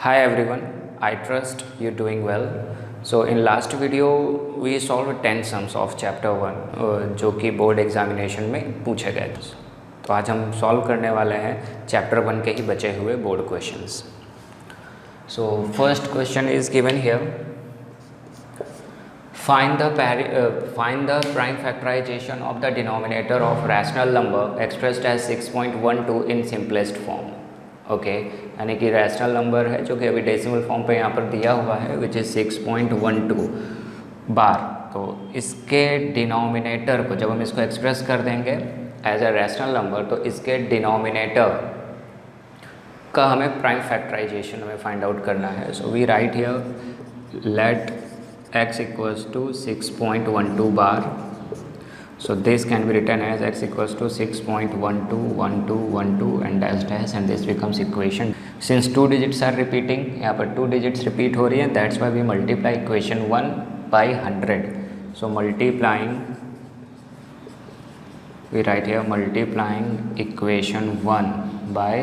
Hi everyone, I trust you're doing well. So in last video we solved 10 sums of chapter 1 जो कि board examination में पूछे गए थे. तो आज हम सॉल्व करने वाले हैं चैप्टर 1 के ही बचे हुए board questions. So first question is given here. Find the prime factorization of the denominator of rational number expressed as 6.12 in simplest form. Okay यानी कि रैशनल नंबर है जो कि अभी डेसिमल फॉर्म पे यहाँ पर दिया हुआ है विच इज़ 6.12 बार. तो इसके डिनोमिनेटर को जब हम इसको एक्सप्रेस कर देंगे एज अ रैशनल नंबर तो इसके डिनोमिनेटर का हमें प्राइम फैक्टराइजेशन हमें फाइंड आउट करना है. So we write here let x equals to 6.12 bar. So this can be written as x equals to 6.121212 and dash dash and this becomes equation. Since two digits are repeating, यहाँ पर two digits repeat हो रही है, that's why we multiply equation 1 by 100. So multiplying, we write here multiplying equation 1 by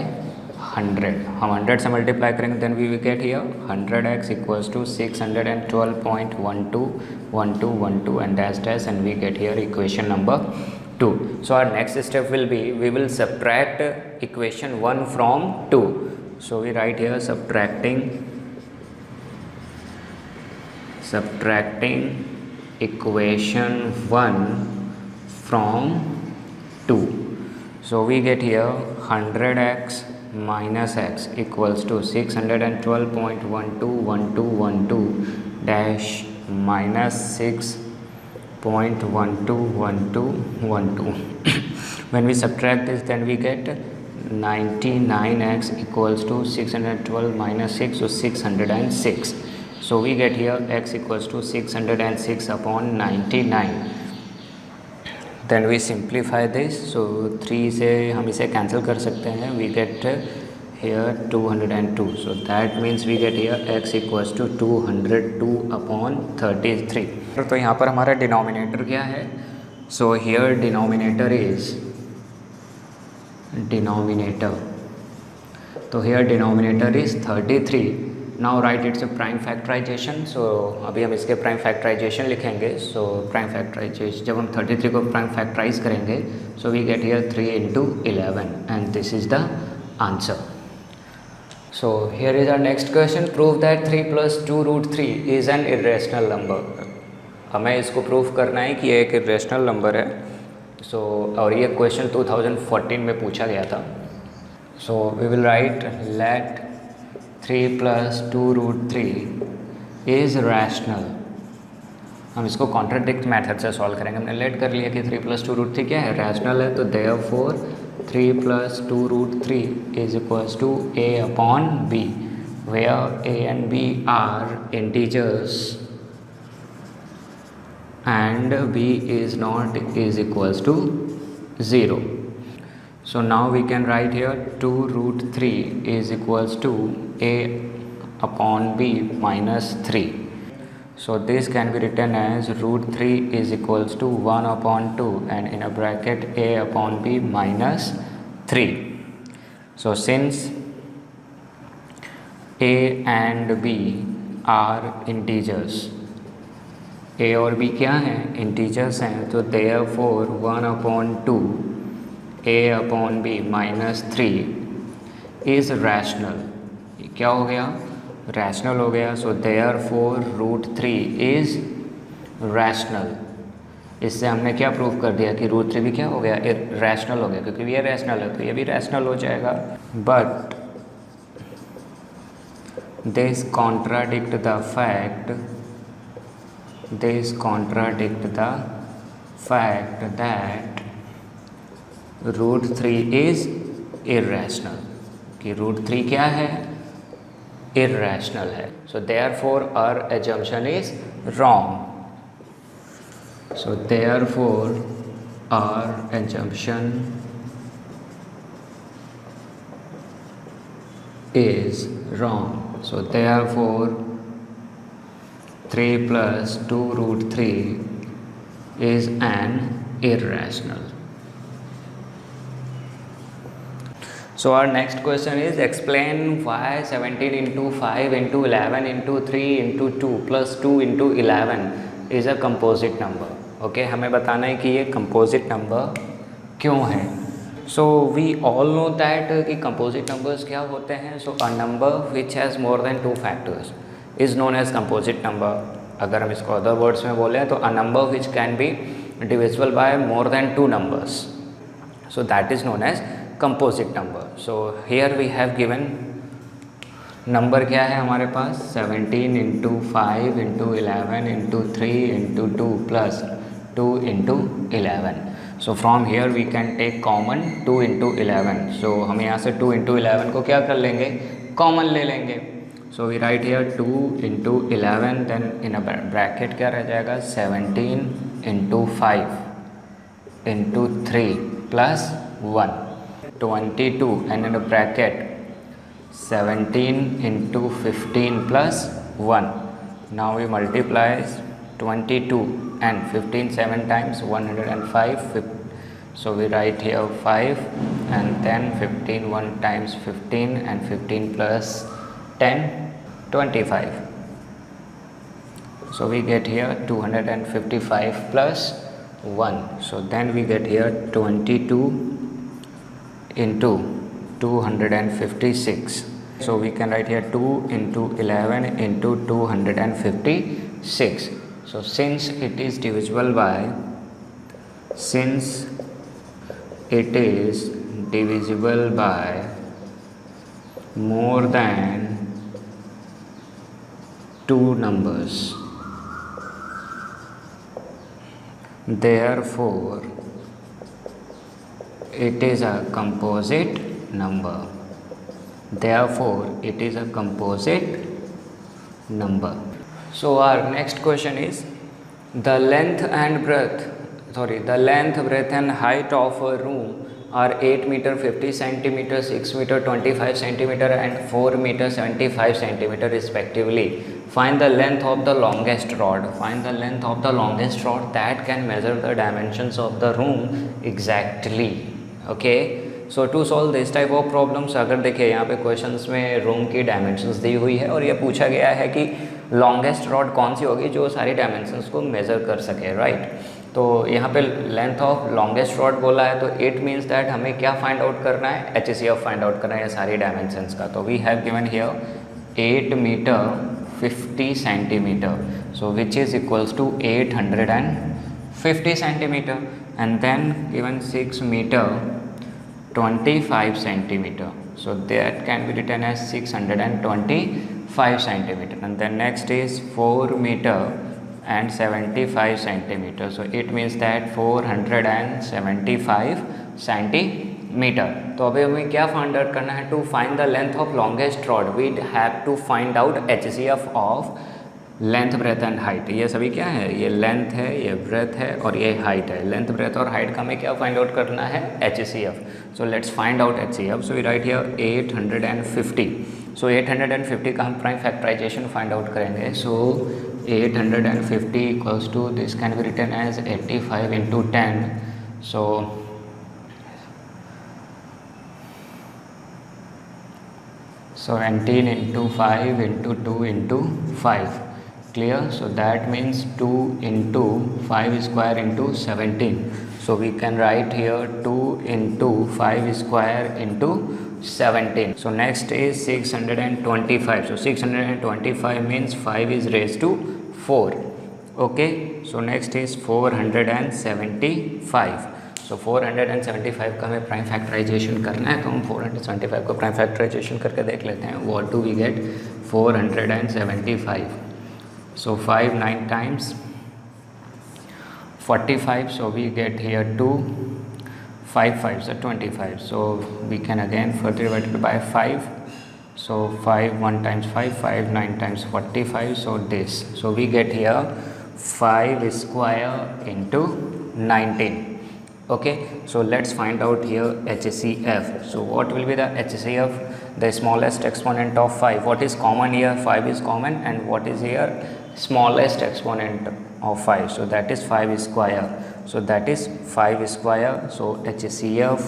100. हम 100 से multiply करेंगे then we will get here 100x equals to 612.1212 and dash dash and we get here equation number 2. So our next step will be we will subtract equation 1 from 2. So we write here subtracting equation 1 from 2. So we get here 100x minus x equals to 612.121212 dash minus 6.121212. When we subtract this then we get 99x equals to 612 minus 6, so 606. So we get here x equals to 606 upon 99. Then we simplify this. So 3 से हम इसे cancel कर सकते हैं. We get here 202. So that means we get here x equals to 202 upon 33. तो यहाँ पर हमारा डिनोमिनेटर क्या है? So here denominator is तो here denominator is 33. Now write its prime factorization. So अभी हम इसके prime factorization लिखेंगे. So prime factorization जब हम 33 को prime factorize करेंगे so we get here 3 into 11 and this is the answer. So here is our next question. Prove that 3 plus 2 root 3 is an irrational number. हमें इसको prove करना है कि ये एक irrational number है. So और ये question 2014 में पूछा गया था. So we will write let 3 plus 2 root 3 is rational. हम इसको कॉन्ट्राडिक्ट मेथड से सॉल्व करेंगे. हमने लेट कर लिया कि 3 plus 2 root 3 क्या है, रैशनल है. तो therefore 3 plus 2 root 3 is equals to a upon b where a and b are integers and b is not is equals to 0. So now we can write here 2 root 3 is equals to a upon b minus 3. So this can be written as root 3 is equals to 1 upon 2 and in a bracket a upon b minus 3. So since a and b are integers, a और b क्या हैं, integers हैं, तो therefore 1 upon 2 a upon b minus 3 is rational. क्या हो गया, rational हो गया. सो therefore root 3 is rational. इससे हमने क्या प्रूव कर दिया कि रूट 3 भी क्या हो गया, रैशनल हो गया. क्योंकि ये रैशनल है तो ये भी रैशनल हो जाएगा. But this contradict the fact that root 3 is irrational. कि रूट 3 क्या है, irrational है. So therefore our assumption is wrong. So therefore our assumption is wrong. So therefore 3 plus 2 root 3 is an irrational. So our next question is explain why 17 into 5 into 11 into 3 into 2 plus 2 into 11 is a composite number. Okay हमें बताना है कि ये composite number क्यों है. So we all know that कि composite numbers क्या होते हैं. So a number which has more than two factors is known as composite number. अगर हम इसको other words में बोलें तो a number which can be divisible by more than two numbers. So that is known as composite number. So here we have given number क्या है हमारे पास 17 into 5 into 11 into 3 into 2 plus 2 into 11. So from here we can take common 2 into 11. So हम यहाँ से 2 into 11 को क्या कर लेंगे common ले लेंगे. So we write here 2 into 11 then in a bracket क्या रह जाएगा 17 into 5 into 3 plus 1 22 and in a bracket 17 into 15 plus 1. Now we multiply 22 and 15 7 times 105. So we write here 5 and then 15 1 times 15 and 15 plus 10 25. So we get here 255 plus 1. So then we get here 22 into 256. So we can write here 2 into 11 into 256. So since it is divisible by more than two numbers, therefore it is a composite number. So our next question is the length, breadth and height of a room are 8 meter 50 centimeter, 6 meter 25 centimeter and 4 meter 75 centimeter respectively. Find the length of the longest rod. That can measure the dimensions of the room exactly. Okay. So to solve this type of problems, अगर देखिए यहाँ पे questions में room की dimensions दी हुई है और ये पूछा गया है कि लॉन्गेस्ट रॉड कौन सी होगी जो सारी डायमेंशंस को मेज़र कर सके, राइट. तो यहाँ पे लेंथ ऑफ लॉन्गेस्ट रॉड बोला है तो इट मीन्स दैट हमें क्या फाइंड आउट करना है, HCF फाइंड आउट करना है सारी डायमेंशंस का. तो we have given here 8 meter 50 centimeter, so which is equals to 850 centimeter and then given 6 meter 25 centimeter, so that can be written as 625 centimeter. And then next is 4 meter and 75 centimeter, so it means that 475 centimeter. तो अभी हमें क्या find out करना है, to find the length of longest rod we have to find out HCF of length breadth and height. ये सभी क्या है, ये लेंथ है, ये ब्रेथ है और ये हाइट है. लेंथ ब्रेथ और हाइट का हमें क्या फाइंड आउट करना है, HCF. So let's find out HCF. So we write here 850. So 850 का हम प्राइम फैक्टराइजेशन फाइंड आउट करेंगे. So 850 equals to this can be written as 85 into 10. सो 17 into 5 into 2 into 5. Clear? So that means 2 into 5 square into 17. So we can write here 2 into 5 square into 17. So next is 625. So 625 means 5 is raised to 4. Okay. So next is 475. So 475 का हमें prime factorization करना है तो हम 475 को prime factorisation करके देख लेते हैं. What do we get? 475. So 5 9 times 45. So we get here 2. 5 5 so 25. So we can again further divide it by 5. So 5 1 times 5 5 9 times 45. So this. So we get here 5 square into 19. Okay, so let's find out here HCF. So what will be the HCF? The smallest exponent of 5. What is common here? 5 is common, and what is here? Smallest exponent of 5. So that is 5 square. So that is 5 square. So HCF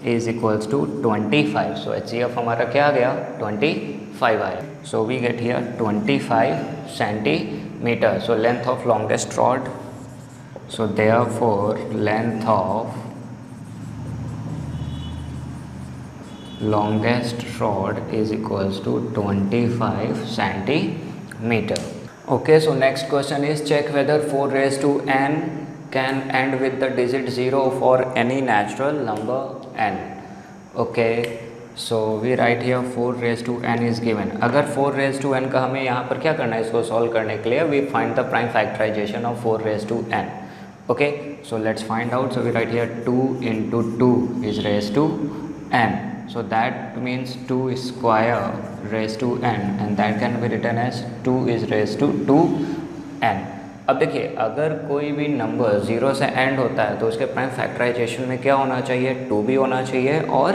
is equals to 25. So HCF हमारा क्या आ गया, 25 आया. So we get here 25 centimeter. So length of longest rod, so therefore length of longest rod is equals to 25 centimeter. Okay, so next question is check whether 4 raised to n can end with the digit 0 for any natural number n. Okay, so we write here 4 raised to n is given. अगर 4 raised to n का हमें यहाँ पर क्या करना है, इसको solve करने के लिए we find the prime factorization of 4 raised to n. Okay, so let's find out. So we write here 2 into 2 is raised to n. So that means 2 square raised to n and that can be written as 2 is raised to 2n. अब देखिए, अगर कोई भी number 0 से and होता है तो उसके प्राइम फैक्टराइजेशन में क्या होना चाहिए, 2 भी होना चाहिए और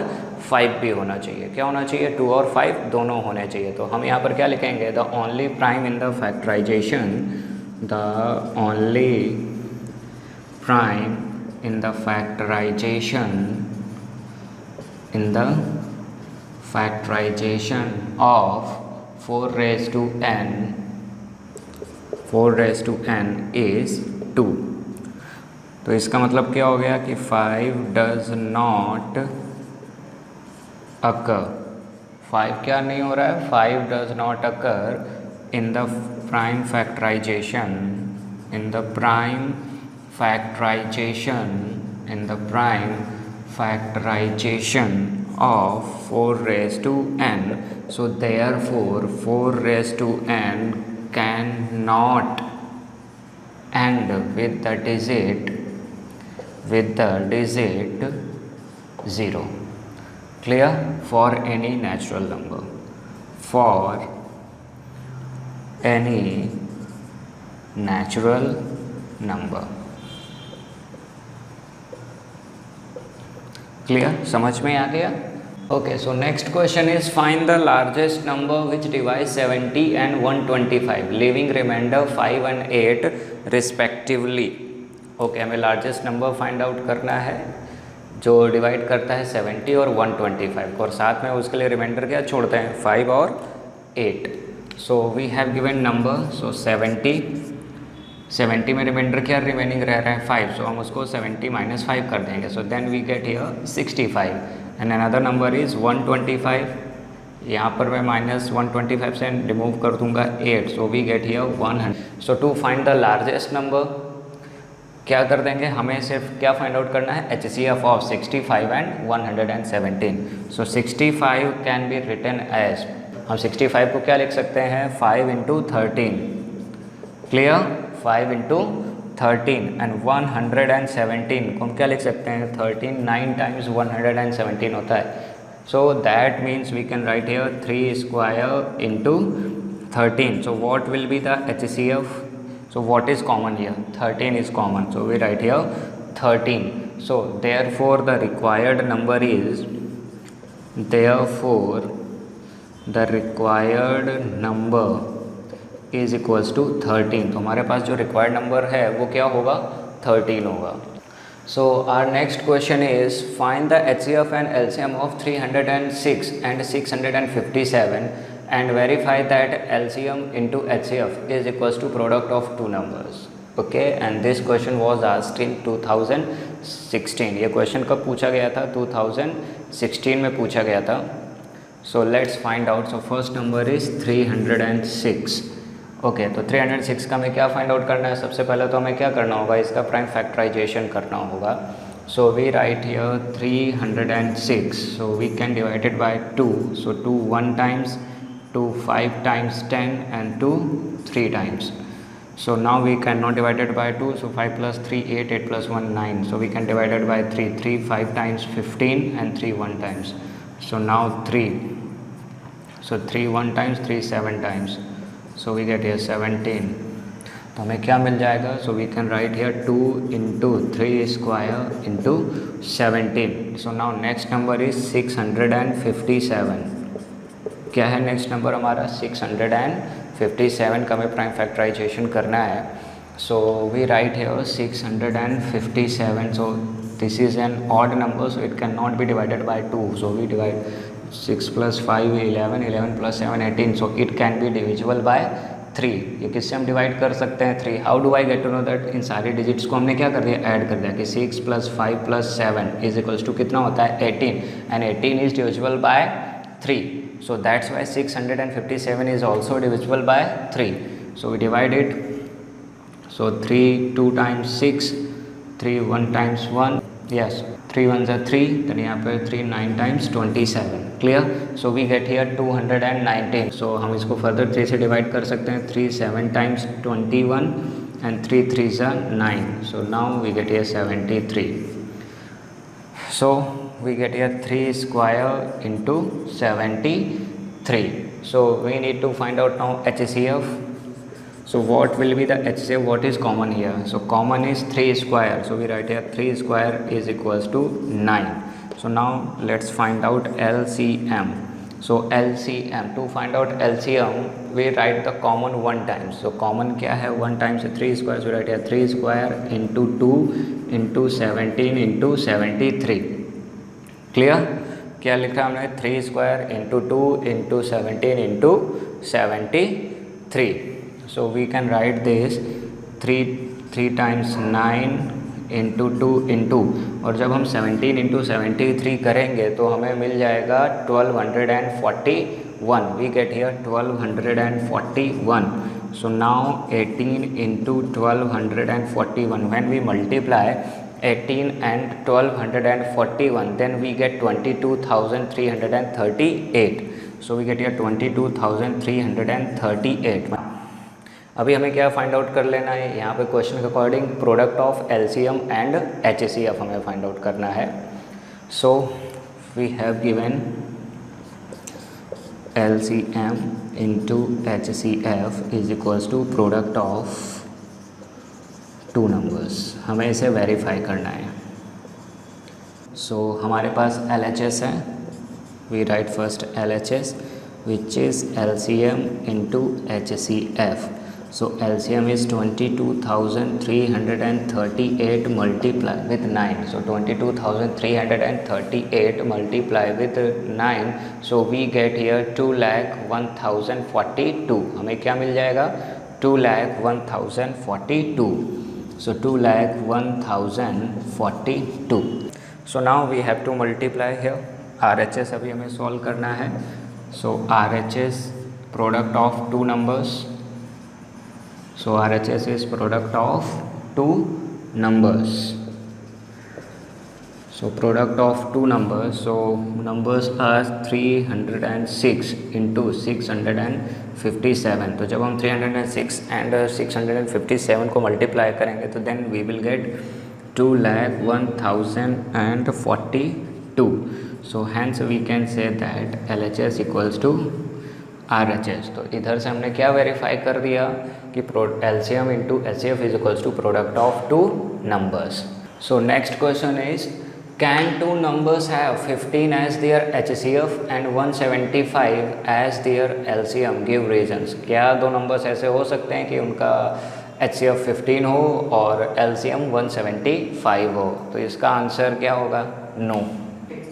5 भी होना चाहिए. क्या होना चाहिए, 2 और 5 दोनों होने चाहिए. तो हम यहाँ पर क्या लिखेंगे, the only prime in the factorization, the only prime in the factorization of 4 raised to n is 2. तो इसका मतलब क्या हो गया कि 5 does not occur. 5 क्या नहीं हो रहा है, 5 does not occur in the prime factorization, in the prime factorization of 4 raised to n. So therefore 4 raised to n cannot end with the digit 0. Clear? For any natural number, for any natural number. Clear, समझ में आ गया. Okay, so next question is find the largest number which divide 70 and 125 leaving remainder 5 and 8 respectively. Okay, हमें largest number find out करना है जो divide करता है 70 और 125 को, और साथ में उसके लिए रिमाइंडर क्या छोड़ते हैं, 5 और 8. So we have given number, सो 70 में रिमाइंडर क्या रिमेनिंग रह रहा है, 5. सो हम उसको 70 - 5 कर देंगे. So then we get here 65 and another number is 125. यहाँ पर मैं -125 से रिमूव कर दूंगा 8. So we get here 100. So to find the largest number क्या कर देंगे, हमें सिर्फ क्या फाइंड आउट करना है, HCF of 65 and 117. So 65 can be written as, हम 65 को क्या लिख सकते हैं, 5 × 13. क्लियर, 5 × 13 एंड 117 को हम क्या लिख सकते हैं, 13 9 टाइम्स 117 होता है. So that means we can write here 3 square × 13. So what will be the HCF? So what is common here, 13 is common. So we write here 13. So therefore the required number is, therefore the required number is equals to 13. तो हमारे पास जो required number है वो क्या होगा, 13 होगा. So our next question is find the HCF and LCM of 306 and 657 and verify that LCM into HCF is equals to product of 2 numbers. Okay, and this question was asked in 2016. ये question कब पूछा गया था, 2016 में पूछा गया था. सो let's find out. So first number is 306. Okay, तो 306 का हमें क्या फाइंड आउट करना है, सबसे पहले तो हमें क्या करना होगा, इसका प्राइम फैक्टराइजेशन करना होगा. So we write here 306. So we can divide it by 2. So 2 1 times, 2 5 times 10 and 2 3 times. So now we cannot divide it by 2. So 5 + 3 8, 8 + 1 9. So we can divide it by 3. 3 5 times 15 and 3 1 times. So now 3. So 3 1 times, 3 7 times. So we get here 17. तो हमें क्या मिल जाएगा, so we can write here 2 × 3 square × 17. So now next number is 657. क्या है next number हमारा, 657 का हमें प्राइम फैक्टराइजेशन करना है. So we write here 657. So this is an odd number, so it cannot be divided by 2. So we divide 6 plus 5 11, 11 plus 7 18. So it can be divisible by 3. ये किससे हम divide कर सकते हैं 3. How do I get to know that? इन सारे digits को हमने क्या कर दिया, ऐड कर दिया कि 6 plus 5 plus 7 is equals to कितना होता है 18, and 18 is divisible by 3. So that's why 657 is also divisible by 3. So we divide it. So 3 2 times 6, 3 1 times 1, yes, 3 1s are 3, then यहाँ पे 3 9 times 27. Clear? So we get here 219. So हम इसको further 3 से divide कर सकते हैं. 3 7 times 21 and 3 3s are 9. So now we get here 73. So we get here 3 square into 73. So we need to find out now HCF. So what will be the HCF? What is common here? So common is 3 square. So we write here 3 square is equals to 9. So now let's find out LCM. So LCM, to find out LCM we write the common 1 times. So common क्या है 1 times 3 square. So write here 3 square into 2 into 17 into 73. क्लियर? क्या लिखा हमने 3 square into 2 into 17 into 73. So we can write this 3 times 9 into 2 into, और जब हम 17 into 73 करेंगे तो हमें मिल जाएगा 1241. We get here 1241. So now 18 into 1241. When we multiply 18 and 1241, then we get 22,338. So we get here 22,338. अभी हमें क्या फाइंड आउट कर लेना है, यहाँ पे क्वेश्चन के according product of LCM and HCF हमें फाइंड आउट करना है. So we have given LCM into HCF is equals to product of 2 numbers. हमें इसे वेरीफाई करना है. सो हमारे पास LHS है. We write first LHS which is LCM into HCF. So LCM is 22,338 multiply with 9. So 22,338 multiply with 9. So we get here 2,01,042. हमें क्या मिल जाएगा 2,01,042. So 2,01,042. So now we have to multiply here. RHS अभी हमें solve करना है. So RHS product of 2 numbers. So RHS is product of 2 numbers. So product of 2 numbers. So numbers are 306 into 657. तो जब हम 306 and 657 को मल्टीप्लाई करेंगे तो then we will get 2,01,042. So hence we can say that LHS equals to RHS. तो इधर से हमने क्या वेरीफाई कर दिया कि LCM into HCF is equals to product of 2 numbers. So next question is Can 2 numbers have 15 as their HCF and 175 as their LCM? Give reasons. क्या 2 numbers ऐसे हो सकते हैं कि उनका HCF 15 हो और LCM 175 हो? तो इसका आंसर क्या होगा? नो,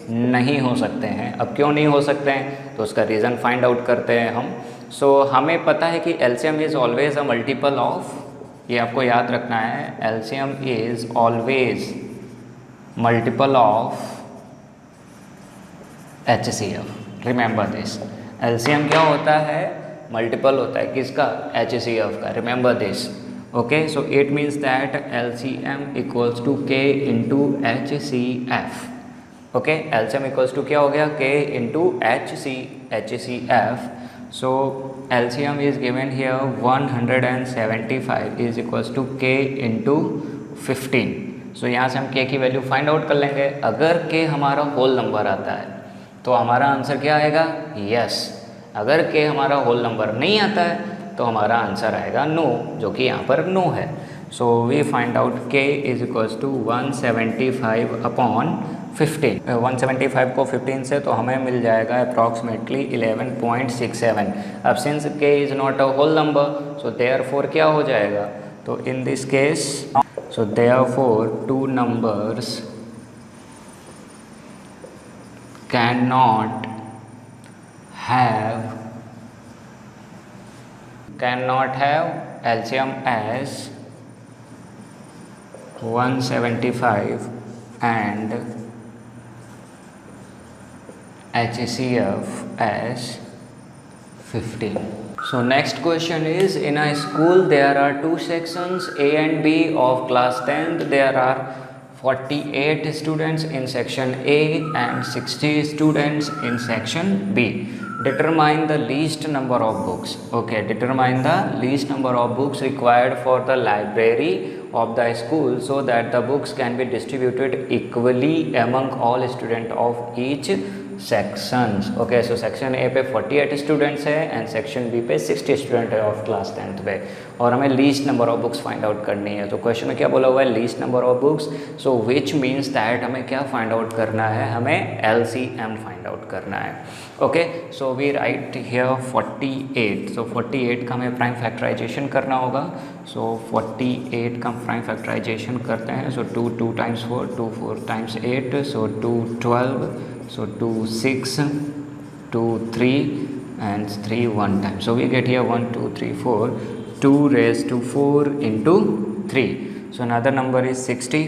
नहीं हो सकते हैं. अब क्यों नहीं हो सकते हैं तो उसका रीज़न फाइंड आउट करते हैं हम. सो हमें पता है कि LCM is always a multiple of, ये आपको याद रखना है, LCM is always multiple of HCF. Remember this. LCM क्या होता है? मल्टीपल होता है किसका? HCF का. Remember this. Okay, so it means that LCM equals to K into HCF. Okay, LCM equals to क्या हो गया? K into HCF. So LCM is given here 175 is equals to K into 15. So यहाँ से हम K की value find out कर लेंगे. अगर K हमारा होल नंबर आता है तो हमारा आंसर क्या आएगा? यस. अगर K हमारा होल नंबर नहीं आता है तो हमारा आंसर आएगा नो, जो कि यहाँ पर नो है. So we find out K is equals to 175 upon 15. 175 को 15 से तो हमें मिल जाएगा अप्रॉक्सीमेटली 11.67. अब since K is not a whole number so therefore क्या हो जाएगा? तो in this case, so therefore 2 numbers cannot have LCM as 175 and HCF as 15. So next question is, in a school there are two sections A and B of class 10th. There are 48 students in section A and 60 students in section B. Determine the least number of books. Okay, determine the least number of books required for the library of the school so that the books can be distributed equally among all students of each sections. Okay, so section A पे 48 students है and section B पे 60 student है of class 10th पे, और हमें least number of books find out करनी है. तो क्वेश्चन में क्या बोला हुआ है, least number of books. So which means that हमें क्या फाइंड आउट करना है, हमें LCM फाइंड आउट करना है. Okay, so we write here 48. So 48 का हमें प्राइम फैक्टराइजेशन करना होगा. सो 48 का प्राइम फैक्टराइजेशन करते हैं. सो 2 2 times 4, 2 4 times 8, so 2 12, so 2 6, 2 3 and 3 1 time. So we get here 1 2 3 4, 2 raised to 4 into 3. So another number is 60.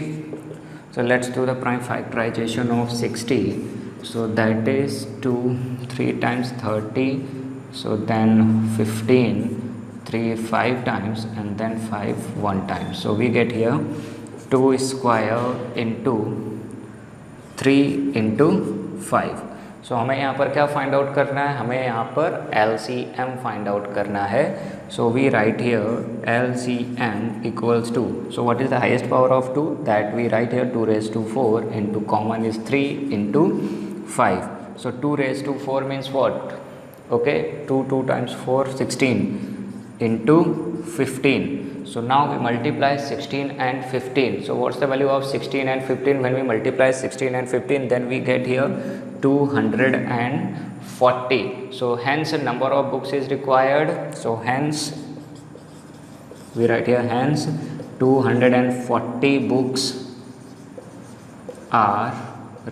So let's do the prime factorization of 60. So that is 2 3 times 30, so then 15, 3 5 times and then 5 1 time. So we get here 2 square into 3 into 5. सो हमें यहाँ पर क्या find out करना है, हमें यहाँ पर LCM find out करना है. So we write here LCM equals to, so what is the highest power of 2, that we write here 2 raised to 4 into common is 3 into 5. So 2 raised to 4 means what? Okay, 2 2 times 4 16 into 15. So now we multiply 16 and 15. So what's the value of 16 and 15? When we multiply 16 and 15, then we get here 240. So hence a number of books is required. So hence we write here, hence 240 books are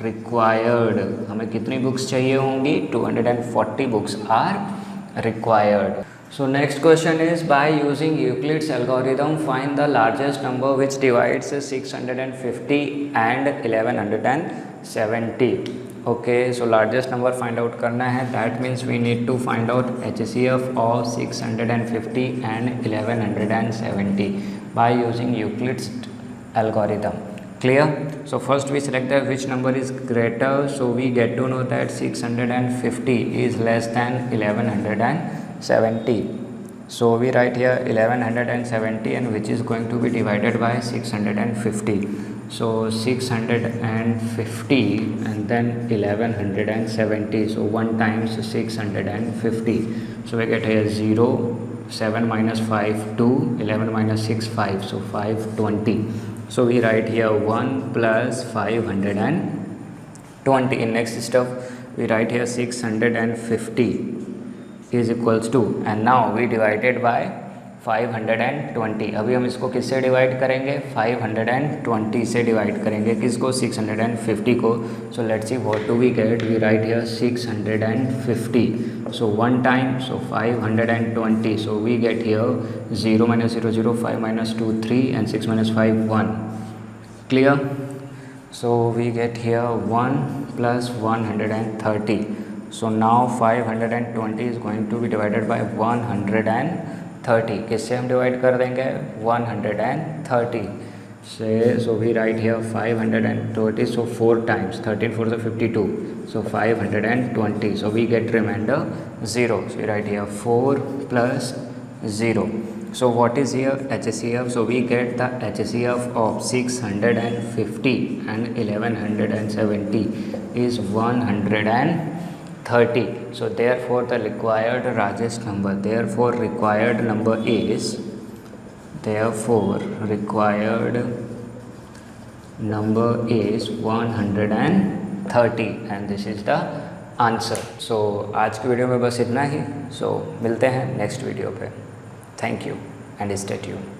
required. हमें कितनी books चाहिए होंगी, 240 books are required. So next question is, by using Euclid's algorithm find the largest number which divides 650 and 1170. Okay, so largest number find out करना है. That means we need to find out HCF of 650 and 1170 by using Euclid's algorithm. Clear? So first we select the which number is greater. So we get to know that 650 is less than 1170. So we write here 1170 and which is going to be divided by 650. So 650 and then 1170. So 1 times 650. So we get here 0, 7 minus 5 2, 11 minus 6 5. So 520. So we write here 1 plus 520. In next step we write here 650 is equals to, and now we divided by 520. अभी हम इसको किससे divide करेंगे, 520 से divide करेंगे. किसको, 650 को. So let's see what do we get. We write here 650. So 1 time, so 520. So we get here 0 minus 0 0, 5 minus 2 3 and 6 minus 5 1. Clear? So we get here 1 plus 130. So now 520 is going to be divided by 130. किससे हम divide कर देंगे, 130 से. So we write here 520. So 4 times 13 4 is 52. So 520. So we get remainder 0. So we write here 4 plus 0. So what is here HCF? So we get the HCF of 650 and 1170 is 130. So therefore the required largest number, therefore required number is 130 and this is the answer. So आज की video में बस इतना ही. सो मिलते हैं next video पे. Thank you and stay tuned.